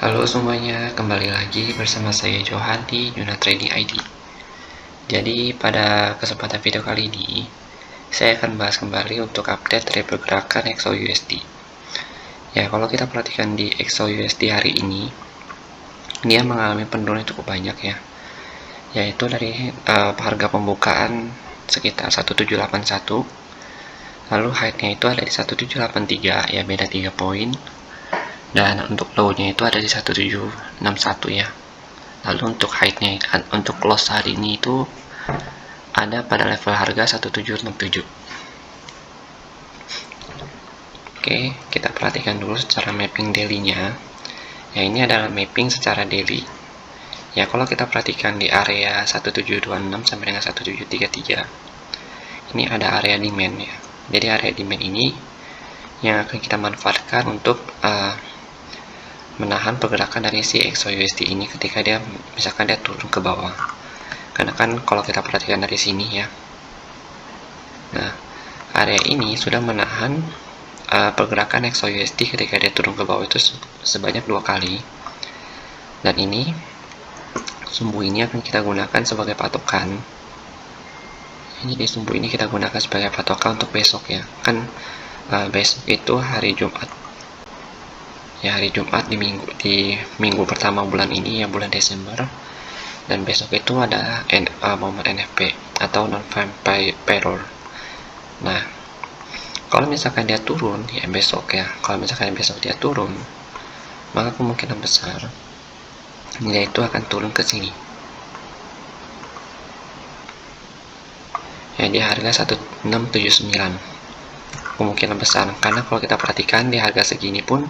Halo semuanya, kembali lagi bersama saya Johan di Yuna Trading ID. Jadi pada kesempatan video kali ini, saya akan bahas kembali untuk update dari pergerakan XAUUSD. Ya, kalau kita perhatikan di XAUUSD hari ini, dia mengalami penurunan cukup banyak ya, yaitu dari harga pembukaan sekitar 1781, lalu high-nya itu ada di 1783, ya beda 3 poin. Dan untuk low-nya itu ada di 1761 ya. Lalu untuk high-nya, untuk close hari ini itu ada pada level harga 1767. Oke, kita perhatikan dulu secara mapping daily-nya. Ya, ini adalah mapping secara daily. Ya, kalau kita perhatikan di area 1726 sampai dengan 1733, ini ada area demand ya. Jadi area demand ini yang akan kita manfaatkan untuk menahan pergerakan dari si XAUUSD ini ketika dia misalkan dia turun ke bawah. Karena kan kalau kita perhatikan dari sini ya, nah area ini sudah menahan pergerakan XAUUSD ketika dia turun ke bawah itu sebanyak 2 kali. Dan ini sumbu ini akan kita gunakan sebagai patokan. Jadi sumbu ini kita gunakan sebagai patokan untuk besok ya. Kan besok itu hari Jumat. Ya, hari Jumat di minggu pertama bulan ini ya, bulan Desember. Dan besok itu ada momen NFP atau non-farm payroll. Nah, kalau misalkan dia turun ya besok ya, kalau misalkan besok dia turun, maka kemungkinan besar nilai itu akan turun ke sini. Ya, di harga 1679. Kemungkinan besar, karena kalau kita perhatikan di harga segini pun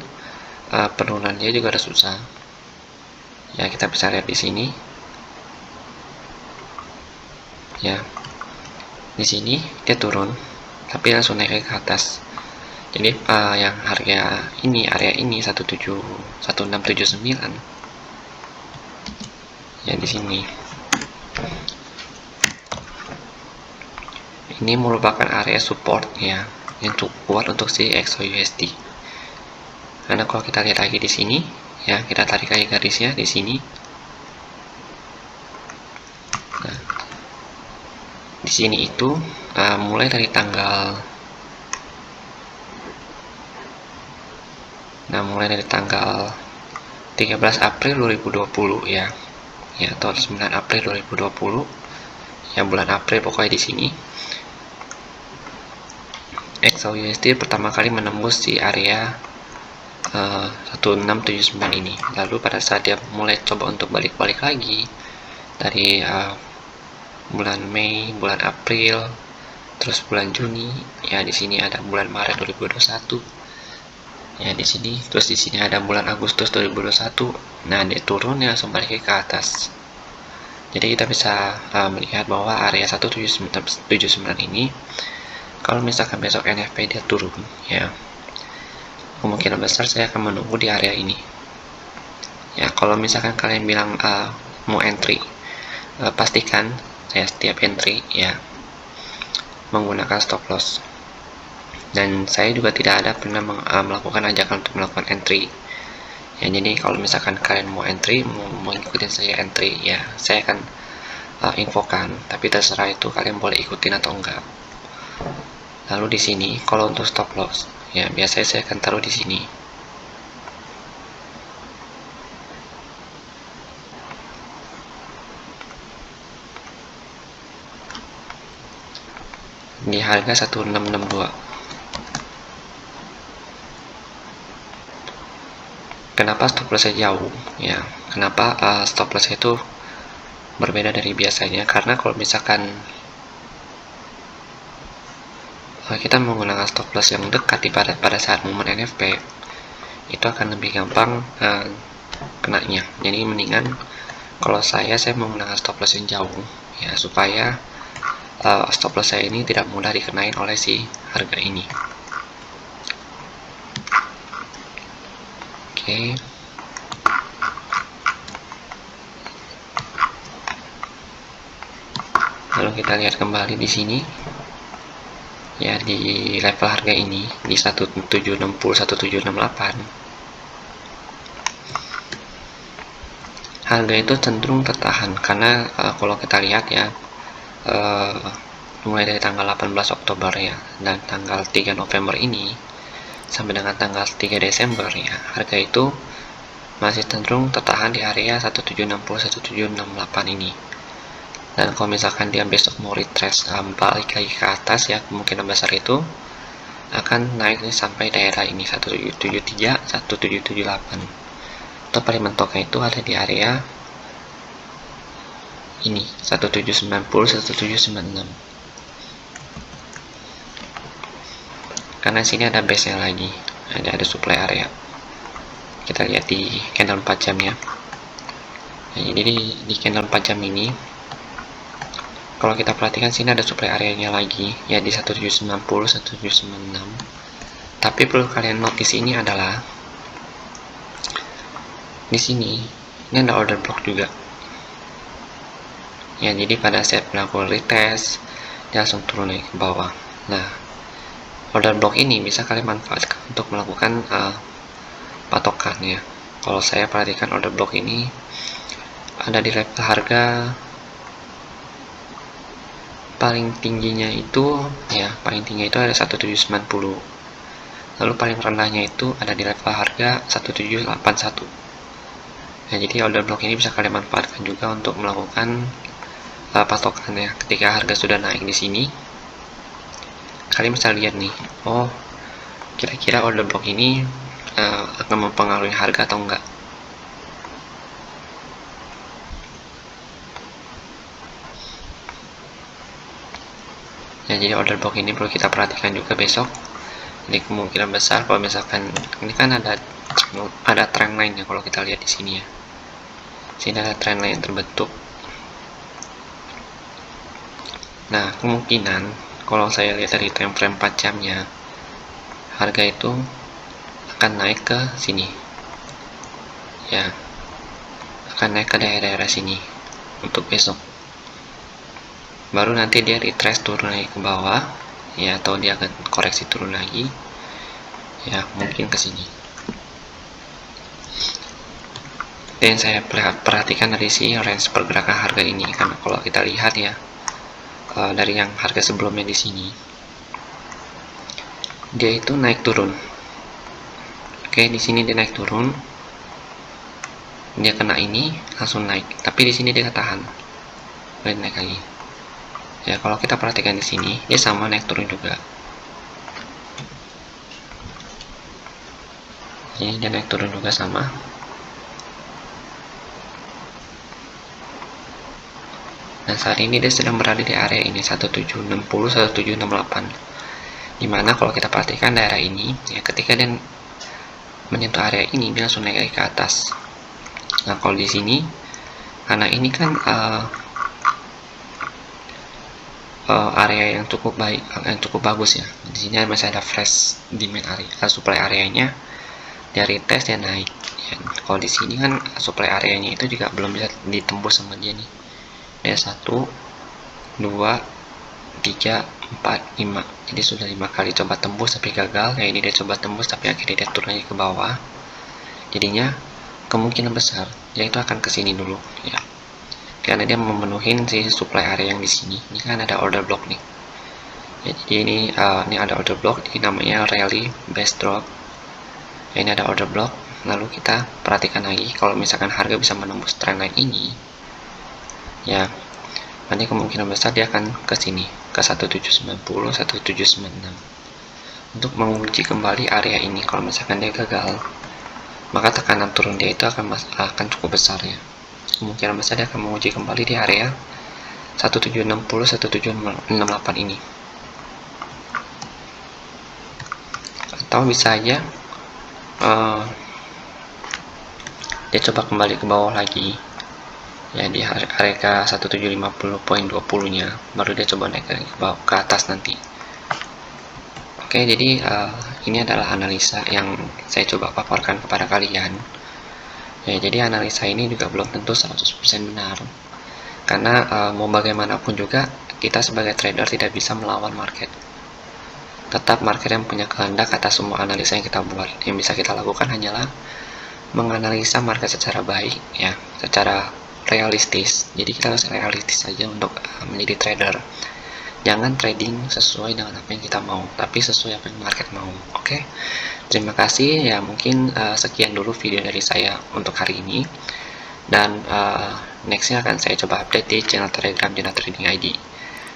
penurunannya juga ada susah. Ya, kita bisa lihat di sini. Ya, di sini dia turun, tapi langsung naik ke atas. Jadi yang harga ini, area ini 1679. Ya, di sini. Ini merupakan area support ya, yang cukup kuat untuk si XAUUSD. Karena kalau kita lihat lagi di sini, ya kita tarik lagi garisnya di sini. Nah, di sini itu mulai dari tanggal 13 April 2020 ya, atau 9 April 2020 ya, bulan April pokoknya di sini XAUUSD pertama kali menembus di area 1679 ini. Lalu pada saat dia mulai coba untuk balik-balik lagi dari bulan Mei, bulan April, terus bulan Juni, ya di sini ada bulan Maret 2021. Ya di sini, terus di sini ada bulan Agustus 2021. Nah, dia turun ya langsung balik ke atas. Jadi kita bisa melihat bahwa area 1779 ini, kalau misalkan besok NFP dia turun ya, kemungkinan besar saya akan menunggu di area ini. Ya, kalau misalkan kalian bilang mau entry, pastikan saya setiap entry ya menggunakan stop loss. Dan saya juga tidak ada pernah melakukan ajakan untuk melakukan entry. Ya, jadi kalau misalkan kalian mau entry, mau ikutin saya entry ya, saya akan infokan. Tapi terserah itu kalian boleh ikutin atau enggak. Lalu di sini kalau untuk stop loss, ya biasanya saya akan taruh di sini. Di harga 1662. Kenapa stop lossnya jauh? Ya, kenapa stop lossnya itu berbeda dari biasanya? Karena kalau misalkan kita menggunakan stop loss yang dekat pada saat momen NFP, itu akan lebih gampang kenanya. Jadi mendingan kalau saya menggunakan stop loss yang jauh ya, supaya stop loss saya ini tidak mudah dikenain oleh si harga ini. Oke. Lalu kita lihat kembali di sini. Ya, di level harga ini di 1760 1768. harga itu cenderung tertahan karena kalau kita lihat ya, mulai dari tanggal 18 Oktober ya dan tanggal 3 November ini sampai dengan tanggal 3 Desember ya, harga itu masih cenderung tertahan di area 1760-1768 ini. Dan kalau misalkan dia besok mau retrace balik lagi ke atas ya, kemungkinan besar itu akan naik sampai daerah ini 1773 1778, atau paling mentoknya itu ada di area ini 1790 1796, karena sini ada base nya lagi, ada supply area. Kita lihat di candle 4 jam ya. Nah, jadi di candle 4 jam ini kalau kita perhatikan sini ada supply areanya lagi ya di 1790 1796. Tapi perlu kalian note di sini adalah di sini ini ada order block juga ya, jadi pada saat melakukan retest dia langsung turun naik ke bawah. Nah, order block ini bisa kalian manfaatkan untuk melakukan patokan ya. Kalau saya perhatikan order block ini ada di level harga paling tingginya itu ya, paling tinggi itu ada 1790, lalu paling rendahnya itu ada di level harga 1781. Nah, jadi order block ini bisa kalian manfaatkan juga untuk melakukan patokan ya. Ketika harga sudah naik di sini, kalian bisa lihat nih, oh kira-kira order block ini akan mempengaruhi harga atau enggak. Ya, jadi order block ini perlu kita perhatikan juga besok. Jadi kemungkinan besar kalau misalkan ini kan ada trend line ya, kalau kita lihat di sini ya. Sini ada trend line yang terbentuk. Nah, kemungkinan kalau saya lihat dari time frame 4 jamnya, harga itu akan naik ke sini. Ya. Akan naik ke daerah-daerah sini untuk besok. Baru nanti dia retrace turun lagi ke bawah ya, atau dia akan koreksi turun lagi ya, mungkin ke sini. Dan saya perhatikan dari si range pergerakan harga ini, karena kalau kita lihat ya dari yang harga sebelumnya di sini dia itu naik turun. Oke, di sini dia naik turun, dia kena ini langsung naik, tapi di sini dia ketahan, boleh naik lagi. Ya, kalau kita perhatikan di sini, dia sama naik turun juga. Ini dia naik turun juga sama. Dan saat ini dia sedang berada di area ini 1760 1768. Dimana kalau kita perhatikan daerah ini, ya ketika dia menyentuh area ini, dia langsung naik ke atas. Nah, kalau di sini, karena ini kan area yang cukup baik, yang cukup bagus ya. Di sini masih ada fresh demand area, supply areanya dari tes dia naik. Ya, kalau di sini kan supply areanya itu juga belum bisa ditembus sama dia nih. Dia 1, 2, 3, 4, 5. Jadi sudah 5 kali coba tembus tapi gagal. Ya, ini dia coba tembus tapi akhirnya dia turun lagi ke bawah. Jadinya kemungkinan besar dia itu akan ke sini dulu ya, karena dia memenuhi si supply area yang di sini. Ini kan ada order block nih ya, jadi ini ada order block, ini namanya rally base drop ya, ini ada order block. Lalu kita perhatikan lagi, kalau misalkan harga bisa menembus trendline ini ya, nanti kemungkinan besar dia akan ke sini, ke 1790 1796 untuk menguji kembali area ini. Kalau misalkan dia gagal, maka tekanan turun dia itu akan cukup besar ya. Kemungkinan besar dia akan menguji kembali di area 1760 1768 ini, atau bisa aja dia coba kembali ke bawah lagi ya, di area 1750.20 nya baru dia coba naik ke atas nanti. Oke, jadi ini adalah analisa yang saya coba paparkan kepada kalian ya. Jadi analisa ini juga belum tentu 100% benar, karena mau bagaimanapun juga kita sebagai trader tidak bisa melawan market. Tetap market yang punya kehendak atas semua analisa yang kita buat. Yang bisa kita lakukan hanyalah menganalisa market secara baik, ya, secara realistis. Jadi kita harus realistis saja untuk menjadi trader. Jangan trading sesuai dengan apa yang kita mau, tapi sesuai apa yang market mau. Oke, terima kasih ya. Mungkin sekian dulu video dari saya untuk hari ini, dan nextnya akan saya coba update di channel Telegram Dina Trading ID.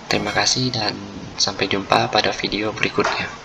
Terima kasih dan sampai jumpa pada video berikutnya.